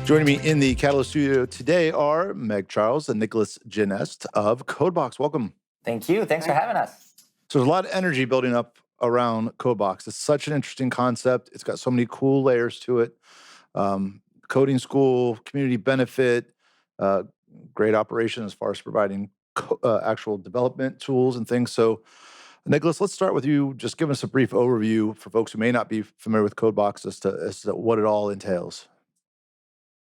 Joining me in the Catalyst studio today are Meg Charles and Nicolas Genest of Codebox. Welcome. Thank you. Thanks for having us. So there's a lot of energy building up around Codebox. It's such an interesting concept. It's got so many cool layers to it. Coding school, community benefit, great operation as far as providing actual development tools and things. So Nicolas, let's start with you. Just give us a brief overview for folks who may not be familiar with Codebox as to what it all entails.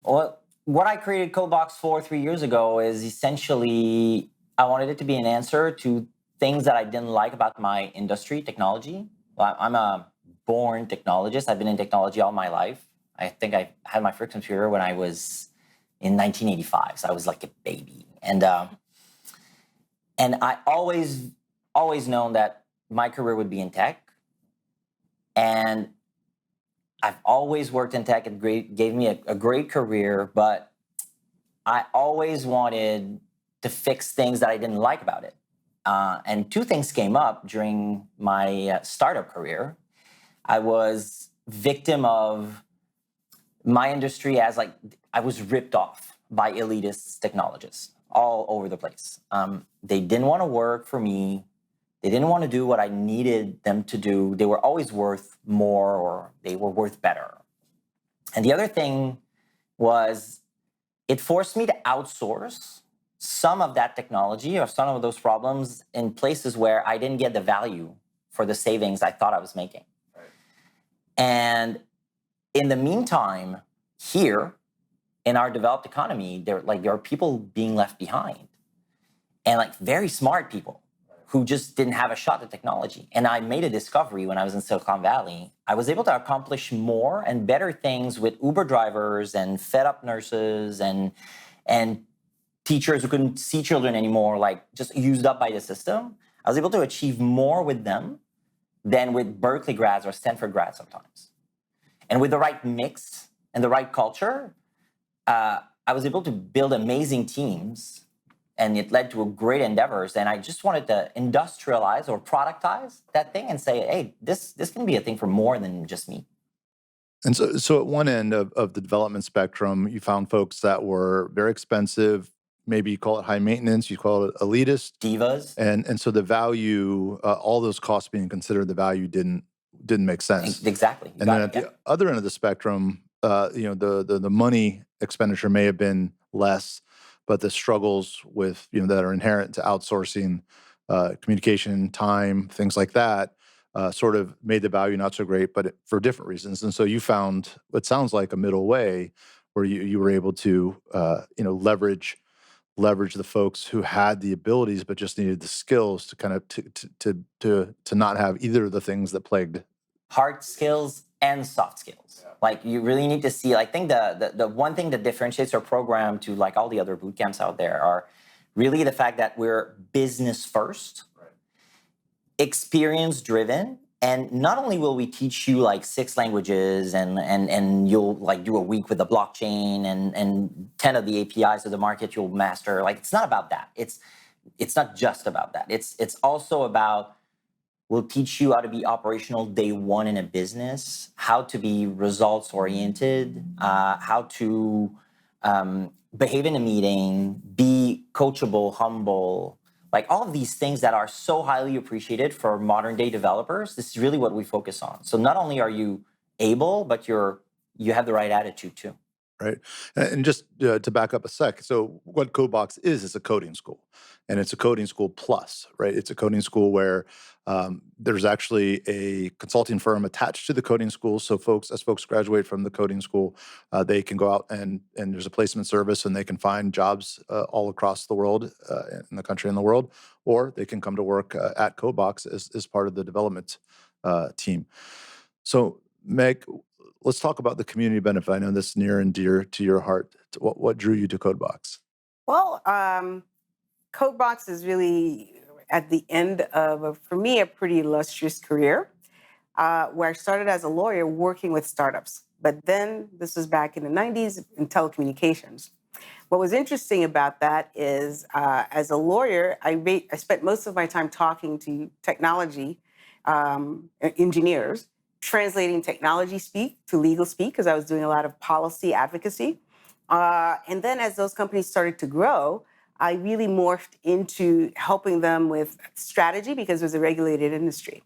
Well, what I created Codebox for 3 years ago is essentially I wanted it to be an answer to things that I didn't like about my industry, technology. Well, I'm a born technologist. I've been in technology all my life. I think I had my first computer when I was in 1985, so I was like a baby. And I always known that my career would be in tech. And I've always worked in tech. It gave me a great career, but I always wanted to fix things that I didn't like about it. And two things came up during my startup career. I was victim of my industry as I was ripped off by elitist technologists all over the place. They didn't want to work for me. They didn't want to do what I needed them to do. They were always worth more, or they were worth better. And the other thing was it forced me to outsource some of that technology or some of those problems in places where I didn't get the value for the savings I thought I was making. Right. And in the meantime, here in our developed economy, there are people being left behind, and very smart people who just didn't have a shot at technology. And I made a discovery when I was in Silicon Valley. I was able to accomplish more and better things with Uber drivers and fed up nurses and teachers who couldn't see children anymore, just used up by the system. I was able to achieve more with them than with Berkeley grads or Stanford grads sometimes. And with the right mix and the right culture, I was able to build amazing teams, and it led to great endeavors. And I just wanted to industrialize or productize that thing and say, hey, this can be a thing for more than just me. And so at one end of the development spectrum, you found folks that were very expensive. Maybe you call it high maintenance, you call it elitist. Divas. And so the value, all those costs being considered, the value didn't make sense. Exactly. And then at the other end of the spectrum, the money expenditure may have been less, but the struggles with that are inherent to outsourcing, communication, time, things like that, sort of made the value not so great, but for different reasons. And so you found what sounds like a middle way where you were able to leverage the folks who had the abilities but just needed the skills to kind of to not have either of the things that plagued. Hard skills and soft skills. You really need to see, I think the one thing that differentiates our program to all the other boot camps out there are really the fact that we're business first, right, experience driven. And not only will we teach you 6 languages and you'll do a week with the blockchain and 10 of the APIs of the market you'll master. It's not about that. It's not just about that. It's also about, we'll teach you how to be operational day one in a business, how to be results oriented, how to behave in a meeting, be coachable, humble. All of these things that are so highly appreciated for modern day developers, this is really what we focus on. So not only are you able, but you have the right attitude too. Right. And just to back up a sec, so what Codebox is a coding school. And it's a coding school plus, right? It's a coding school where there's actually a consulting firm attached to the coding school. So as folks graduate from the coding school, they can go out and there's a placement service and they can find jobs all across the world, in the country and the world, or they can come to work at Codebox as part of the development team. So Meg, let's talk about the community benefit. I know this is near and dear to your heart. What drew you to Codebox? Well, Codebox is really at the end of, for me, a pretty illustrious career, where I started as a lawyer working with startups. But then, this was back in the 90s in telecommunications. What was interesting about that is, as a lawyer, I spent most of my time talking to technology engineers, translating technology speak to legal speak, because I was doing a lot of policy advocacy. And then as those companies started to grow, I really morphed into helping them with strategy because it was a regulated industry.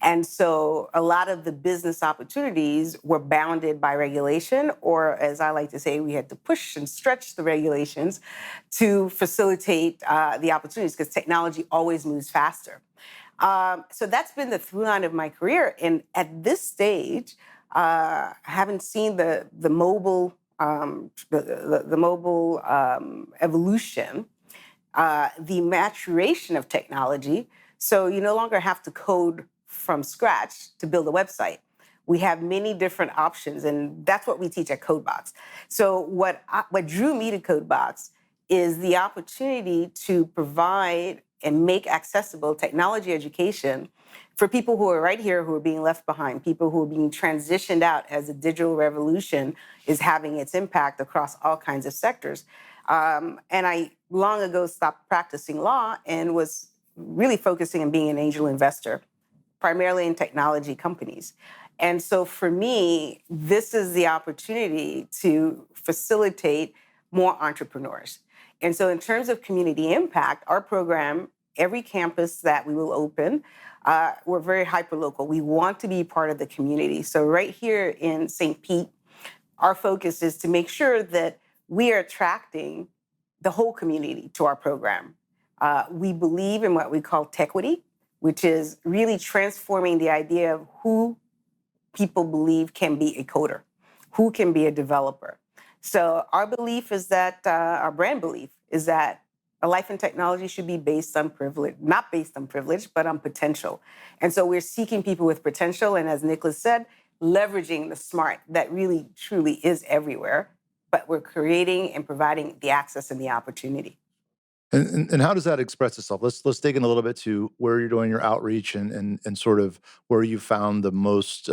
And so a lot of the business opportunities were bounded by regulation, or as I like to say, we had to push and stretch the regulations to facilitate the opportunities because technology always moves faster. So that's been the through line of my career. And at this stage, I haven't seen the mobile evolution, the maturation of technology. So you no longer have to code from scratch to build a website. We have many different options, and that's what we teach at Codebox. So what drew me to Codebox is the opportunity to provide and make accessible technology education for people who are right here who are being left behind, people who are being transitioned out as the digital revolution is having its impact across all kinds of sectors. And I long ago stopped practicing law and was really focusing on being an angel investor, primarily in technology companies. And so for me, this is the opportunity to facilitate more entrepreneurs. And so in terms of community impact, our program, every campus that we will open, we're very hyperlocal. We want to be part of the community. So right here in St. Pete, our focus is to make sure that we are attracting the whole community to our program. We believe in what we call tequity, which is really transforming the idea of who people believe can be a coder, who can be a developer. So our belief is that, our brand belief is that a life in technology should be based on privilege, not based on privilege, but on potential. And so we're seeking people with potential. And as Nicolas said, leveraging the smart that really, truly is everywhere, but we're creating and providing the access and the opportunity. And how does that express itself? Let's dig in a little bit to where you're doing your outreach and sort of where you found the most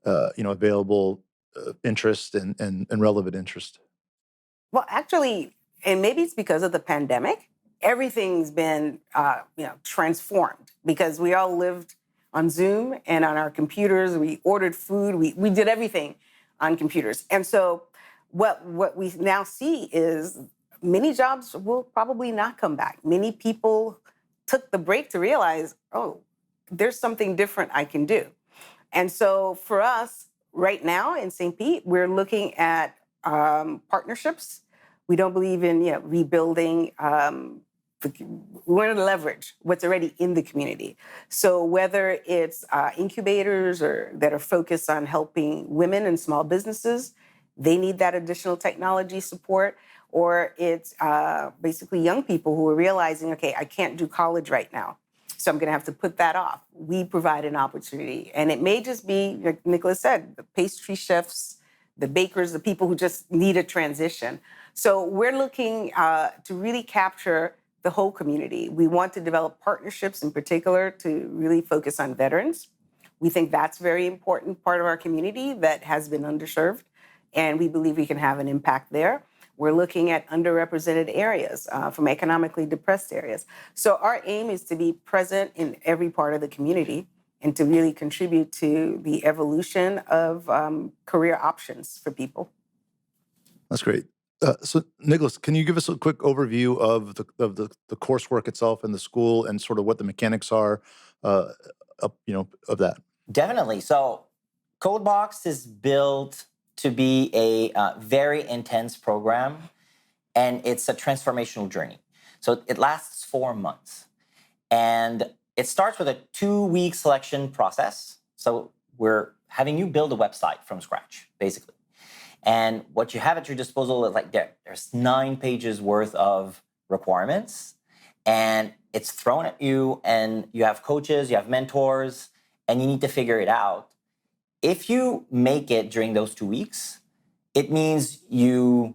available interest and relevant interest. Well, actually, and maybe it's because of the pandemic, everything's been transformed because we all lived on Zoom and on our computers. We ordered food. We did everything on computers. And so what we now see is many jobs will probably not come back. Many people took the break to realize, oh, there's something different I can do. And so for us right now in St. Pete, we're looking at partnerships. We don't believe in rebuilding. We want to leverage what's already in the community. So whether it's incubators or that are focused on helping women and small businesses, they need that additional technology support. Or it's basically young people who are realizing, okay, I can't do college right now, so I'm going to have to put that off. We provide an opportunity. And it may just be, like Nicolas said, the pastry chefs, the bakers, the people who just need a transition. So we're looking to really capture the whole community. We want to develop partnerships in particular to really focus on veterans. We think that's a very important part of our community that has been underserved, and we believe we can have an impact there. We're looking at underrepresented areas from economically depressed areas. So our aim is to be present in every part of the community and to really contribute to the evolution of career options for people. That's great. So, Nicolas, can you give us a quick overview of the coursework itself in the school and sort of what the mechanics are, of that? Definitely. So, Codebox is built to be a very intense program, and it's a transformational journey. So it lasts 4 months, and it starts with a 2-week selection process. So we're having you build a website from scratch, basically. And what you have at your disposal is like there's 9 pages worth of requirements, and it's thrown at you, and you have coaches, you have mentors, and you need to figure it out. If you make it during those 2 weeks, it means you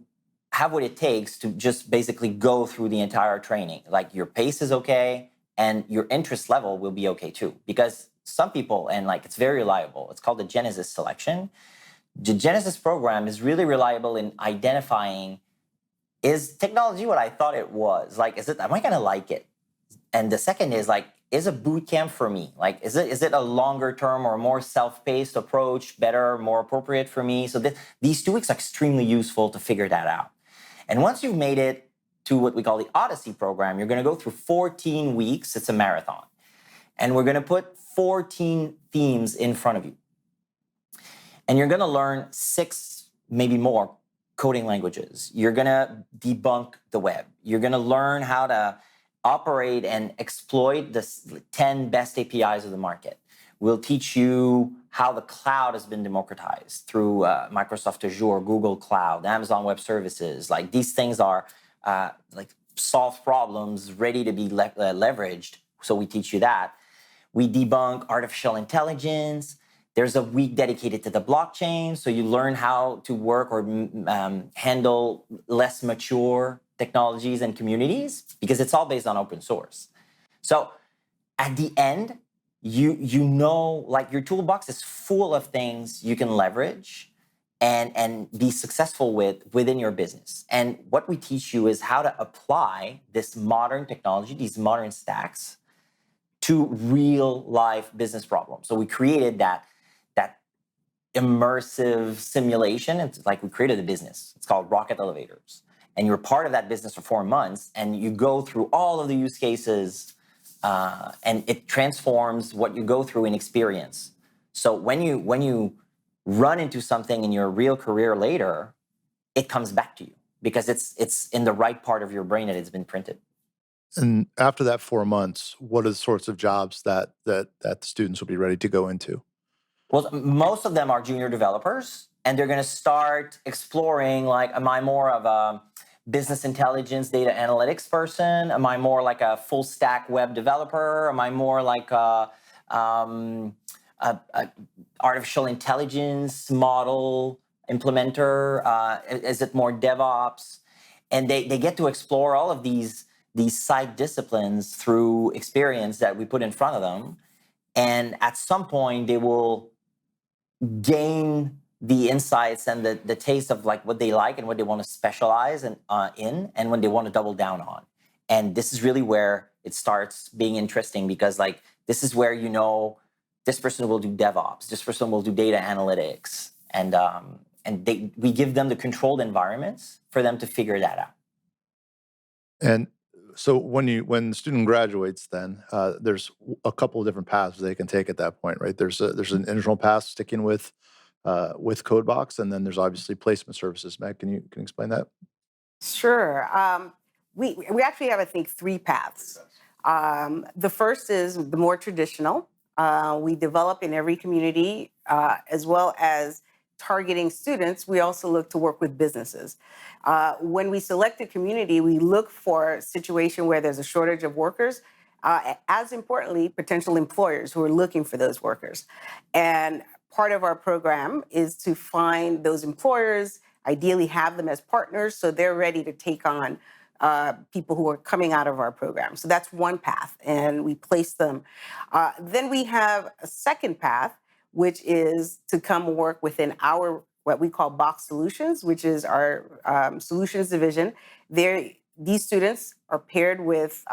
have what it takes to just basically go through the entire training. Like your pace is okay and your interest level will be okay too. Because some people, and like it's very reliable, it's called the Genesis selection. The Genesis program is really reliable in identifying, is technology what I thought it was? Like, am I gonna like it? And the second is like, is a boot camp for me? Like, is it a longer term or more self-paced approach, better, more appropriate for me? So these 2 weeks are extremely useful to figure that out. And once you've made it to what we call the Odyssey program, you're going to go through 14 weeks. It's a marathon. And we're going to put 14 themes in front of you. And you're going to learn 6, maybe more, coding languages. You're going to debunk the web. You're going to learn how to operate and exploit the 10 best APIs of the market. We'll teach you how the cloud has been democratized through Microsoft Azure, Google Cloud, Amazon Web Services. Like, these things are like solve problems ready to be leveraged. So we teach you that. We debunk artificial intelligence. There's a week dedicated to the blockchain. So you learn how to work or handle less mature technologies and communities, because it's all based on open source. So at the end, you know, like, your toolbox is full of things you can leverage and be successful within your business. And what we teach you is how to apply this modern technology, these modern stacks, to real life business problems. So we created that immersive simulation. It's like, we created a business. It's called Rocket Elevators. And you're part of that business for 4 months, and you go through all of the use cases, and it transforms what you go through in experience. So when you run into something in your real career later, it comes back to you, because it's in the right part of your brain that it's been printed. And after that 4 months, what are the sorts of jobs that the students will be ready to go into? Well, most of them are junior developers, and they're going to start exploring, like, am I more of a business intelligence, data analytics person? Am I more like a full stack web developer? Am I more like a artificial intelligence model implementer? Is it more DevOps? And they get to explore all of these side disciplines through experience that we put in front of them. And at some point, they will gain the insights and the taste of, like, what they like and what they want to specialize in and when they want to double down on. And this is really where it starts being interesting, because, like, this is where, you know, this person will do DevOps, this person will do data analytics, and we give them the controlled environments for them to figure that out. And so when the student graduates, then there's a couple of different paths they can take at that point, right? There's an internal path sticking with Codebox, and then there's obviously placement services. Matt, can you explain that? Sure. We actually have, I think, 3 paths. The first is the more traditional. We develop in every community, as well as targeting students. We also look to work with businesses. When we select a community, we look for a situation where there's a shortage of workers. As importantly, potential employers who are looking for those workers. And part of our program is to find those employers, ideally have them as partners, so they're ready to take on people who are coming out of our program. So that's one path, and we place them. Then we have a second path, which is to come work within our, what we call Box Solutions, which is our solutions division. These students are paired with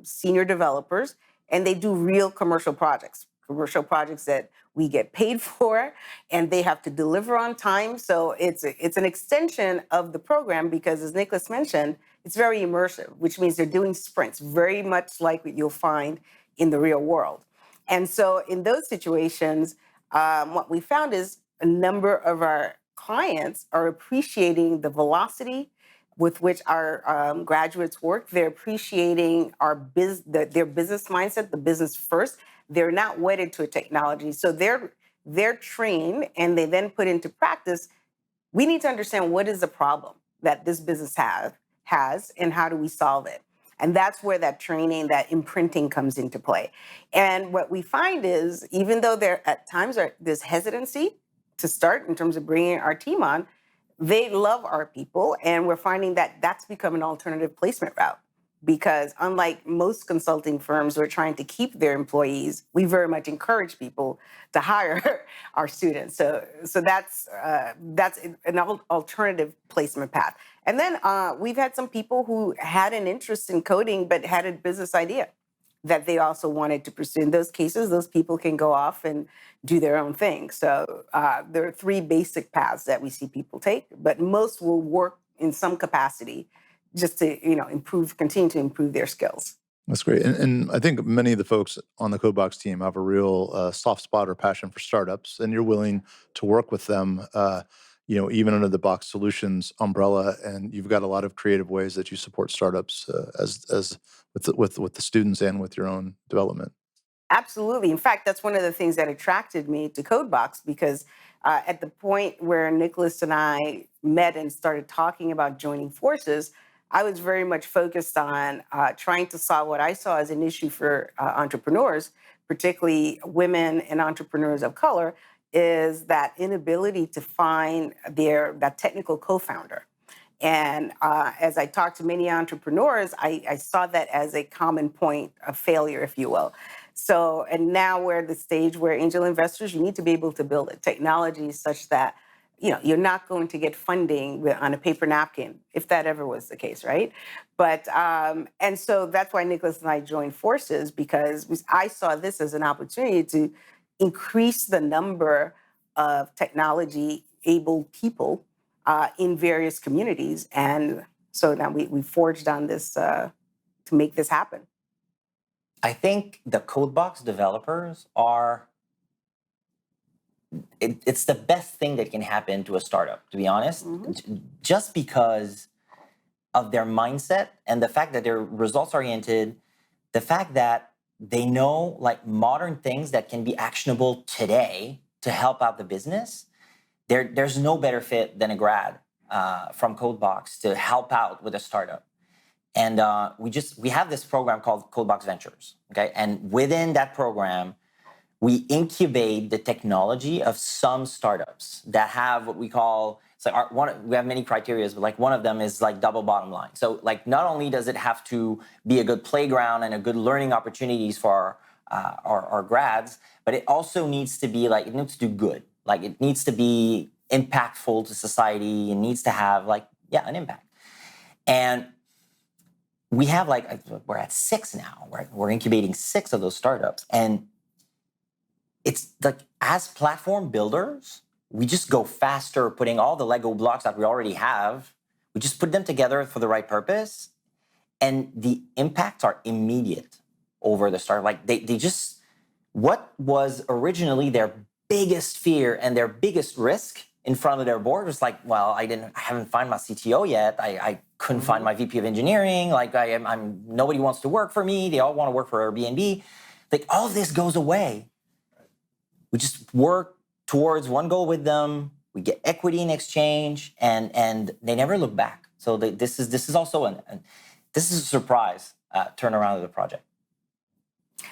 senior developers, and they do real commercial projects that we get paid for, and they have to deliver on time. So it's an extension of the program, because, as Nicolas mentioned, it's very immersive, which means they're doing sprints, very much like what you'll find in the real world. And so in those situations, what we found is a number of our clients are appreciating the velocity with which our graduates work. They're appreciating their business mindset, the business first. They're not wedded to a technology. So they're trained, and they then put into practice. We need to understand, what is the problem that this business has, and how do we solve it? And that's where that training, that imprinting comes into play. And what we find is, even though there at times there's hesitancy to start in terms of bringing our team on, they love our people, and we're finding that that's become an alternative placement route. Because unlike most consulting firms who are trying to keep their employees, we very much encourage people to hire our students. So that's an alternative placement path. And then we've had some people who had an interest in coding but had a business idea. that they also wanted to pursue. In those cases, those people can go off and do their own thing. So there are three basic paths that we see people take, but most will work in some capacity just to continue to improve their skills. That's great. And I think many of the folks on the CodeBox team have a real soft spot or passion for startups, and you're willing to work with them, even under the Box Solutions umbrella. And you've got a lot of creative ways that you support startups as with the students and with your own development. Absolutely. In fact, that's one of the things that attracted me to CodeBox, because at the point where Nicholas and I met and started talking about joining forces, I was very much focused on trying to solve what I saw as an issue for entrepreneurs, particularly women and entrepreneurs of color, is that inability to find that technical co-founder. And as I talked to many entrepreneurs, I saw that as a common point of failure, if you will. So, and now we're at the stage where angel investors, you need to be able to build a technology such that you're not going to get funding on a paper napkin, if that ever was the case, right? But and so that's why Nicholas and I joined forces, because I saw this as an opportunity to increase the number of technology-able people in various communities, and so now we forged on this to make this happen. I think the Codebox developers are, it's the best thing that can happen to a startup, to be honest, just because of their mindset and the fact that they're results oriented, the fact that they know like modern things that can be actionable today to help out the business. There's no better fit than a grad from Codebox to help out with a startup. And we have this program called Codebox Ventures, okay? And within that program, we incubate the technology of some startups that have what we call, we have many criteria, but like one of them is like double bottom line. So like not only does it have to be a good playground and a good learning opportunities for our grads, but it also needs to be like, it needs to do good. Like it needs to be impactful to society. It needs to have an impact. And we have we're at 6 now. We're incubating 6 of those startups. And it's like, as platform builders, we just go faster putting all the Lego blocks that we already have. We just put them together for the right purpose. And the impacts are immediate over the start. Like they just, what was originally their biggest fear and their biggest risk in front of their board was like, well, I haven't found my CTO yet. I couldn't find my VP of engineering. Like nobody wants to work for me. They all want to work for Airbnb. Like all of this goes away. We just work towards one goal with them. We get equity in exchange, and they never look back. So this is also this is a surprise turnaround of the project.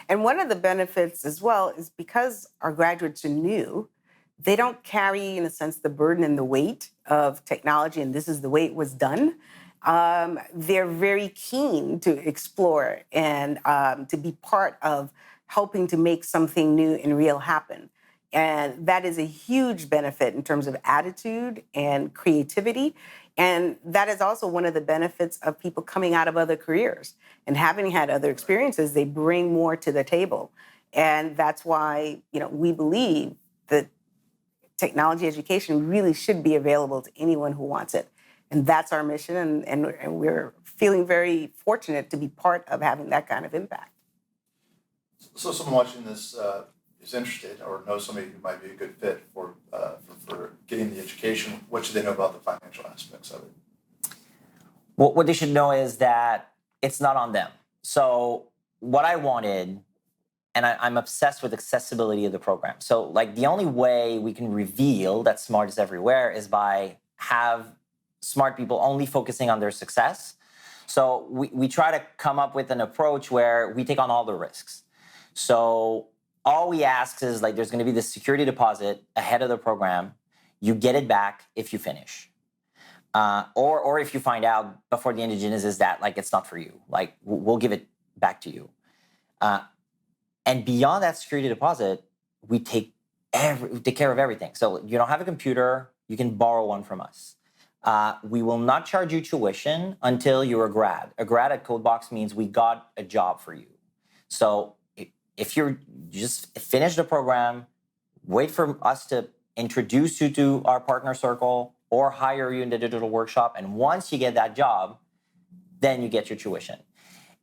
And one of the benefits as well is because our graduates are new, they don't carry, in a sense, the burden and the weight of technology, and this is the way it was done. They're very keen to explore and to be part of helping to make something new and real happen. And that is a huge benefit in terms of attitude and creativity. And that is also one of the benefits of people coming out of other careers and having had other experiences. They bring more to the table. And that's why, we believe that technology education really should be available to anyone who wants it. And that's our mission. And we're feeling very fortunate to be part of having that kind of impact. So someone watching this is interested or knows somebody who might be a good fit for getting the education. What should they know about the financial aspects of it? Well, what they should know is that it's not on them. So what I wanted, and I'm obsessed with accessibility of the program. So like the only way we can reveal that smart is everywhere is by have smart people only focusing on their success. So we try to come up with an approach where we take on all the risks. So all we ask is there's going to be this security deposit ahead of the program. You get it back if you finish. Or if you find out before the end of Genesis that it's not for you, we'll give it back to you. And beyond that security deposit, we take care of everything. So you don't have a computer, you can borrow one from us. We will not charge you tuition until you're a grad. A grad at Codebox means we got a job for you. So if you just finish the program, wait for us to introduce you to our partner circle or hire you in the digital workshop. And once you get that job, then you get your tuition.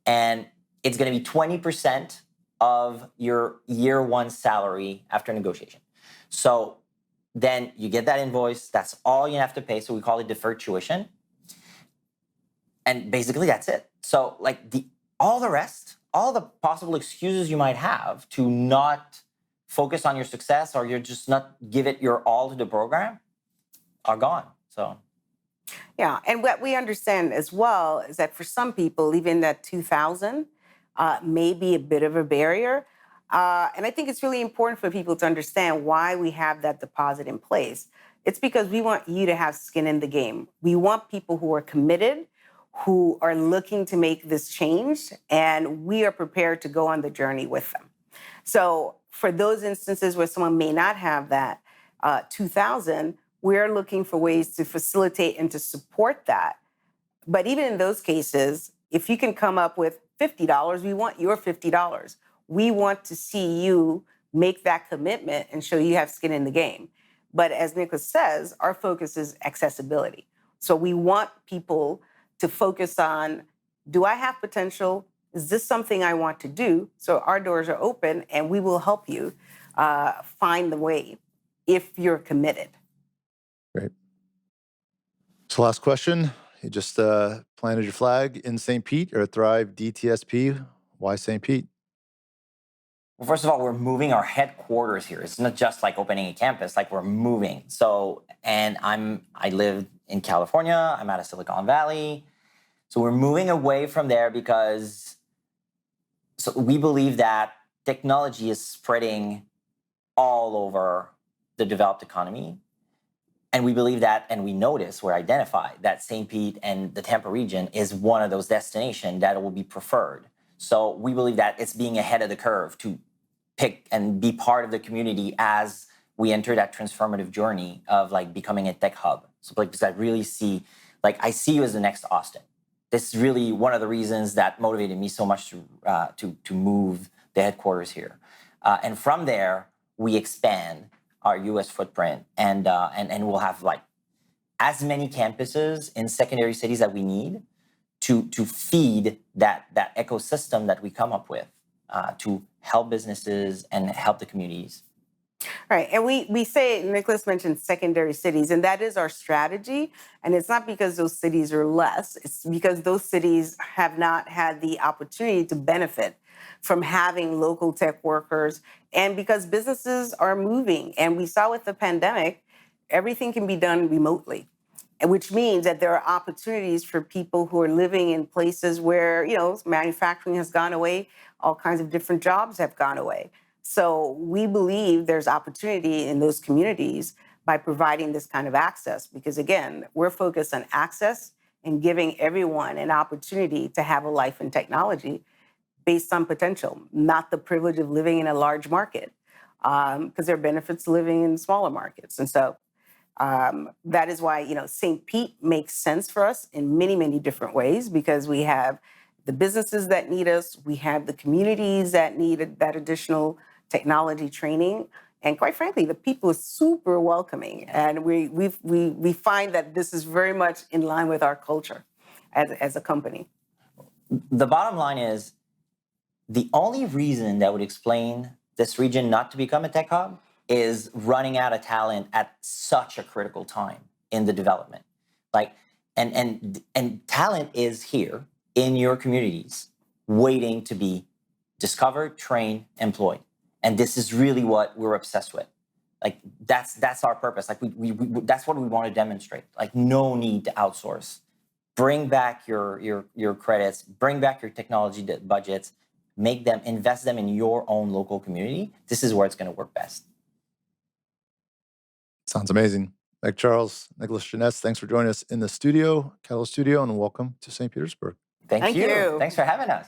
And it's going to be 20% of your year one salary after negotiation. So then you get that invoice. That's all you have to pay. So we call it deferred tuition. And basically that's it. So like all the rest, all the possible excuses you might have to not focus on your success or you're just not give it your all to the program are gone. So yeah, and what we understand as well is that for some people, even that 2,000 may be a bit of a barrier. And I think it's really important for people to understand why we have that deposit in place. It's because we want you to have skin in the game. We want people who are committed, who are looking to make this change, and we are prepared to go on the journey with them. So for those instances where someone may not have that 2,000, we're looking for ways to facilitate and to support that. But even in those cases, if you can come up with $50, we want your $50. We want to see you make that commitment and show you have skin in the game. But as Nicolas says, our focus is accessibility. So we want people to focus on, do I have potential? Is this something I want to do? So our doors are open and we will help you find the way if you're committed. Great. So last question. You just planted your flag in St. Pete or Thrive DTSP. Why St. Pete? Well, first of all, we're moving our headquarters here. It's not just like opening a campus, like we're moving. So, and I live in California. I'm out of Silicon Valley. So we're moving away from there because we believe that technology is spreading all over the developed economy. And we believe that, and we notice, we're identified that St. Pete and the Tampa region is one of those destinations that will be preferred. So we believe that it's being ahead of the curve to pick and be part of the community as we enter that transformative journey of like becoming a tech hub. So like, because I really see, like I see you as the next Austin. This is really one of the reasons that motivated me so much to move the headquarters here. And from there, we expand our U.S. footprint, and we'll have like as many campuses in secondary cities that we need to feed that ecosystem that we come up with to help businesses and help the communities. Right. And we say, Nicolas mentioned secondary cities, and that is our strategy. And it's not because those cities are less, it's because those cities have not had the opportunity to benefit from having local tech workers, and because businesses are moving. And we saw with the pandemic, everything can be done remotely, and which means that there are opportunities for people who are living in places where, manufacturing has gone away, all kinds of different jobs have gone away. So we believe there's opportunity in those communities by providing this kind of access, because again, we're focused on access and giving everyone an opportunity to have a life in technology based on potential, not the privilege of living in a large market, because there are benefits to living in smaller markets. And so that is why, St. Pete makes sense for us in many, many different ways, because we have the businesses that need us, we have the communities that need that additional technology training, and quite frankly, the people are super welcoming, and we find that this is very much in line with our culture as a company. The bottom line is, the only reason that would explain this region not to become a tech hub is running out of talent at such a critical time in the development. Like, and talent is here in your communities, waiting to be discovered, trained, employed. And this is really what we're obsessed with. Like that's our purpose. Like we that's what we want to demonstrate. Like no need to outsource. Bring back your credits. Bring back your technology budgets. Make them, invest them in your own local community. This is where it's going to work best. Sounds amazing. Mike Charles, Nicolas Genest, thanks for joining us in the studio, Catalyst Studio, and welcome to St. Petersburg. Thank you. Thanks for having us.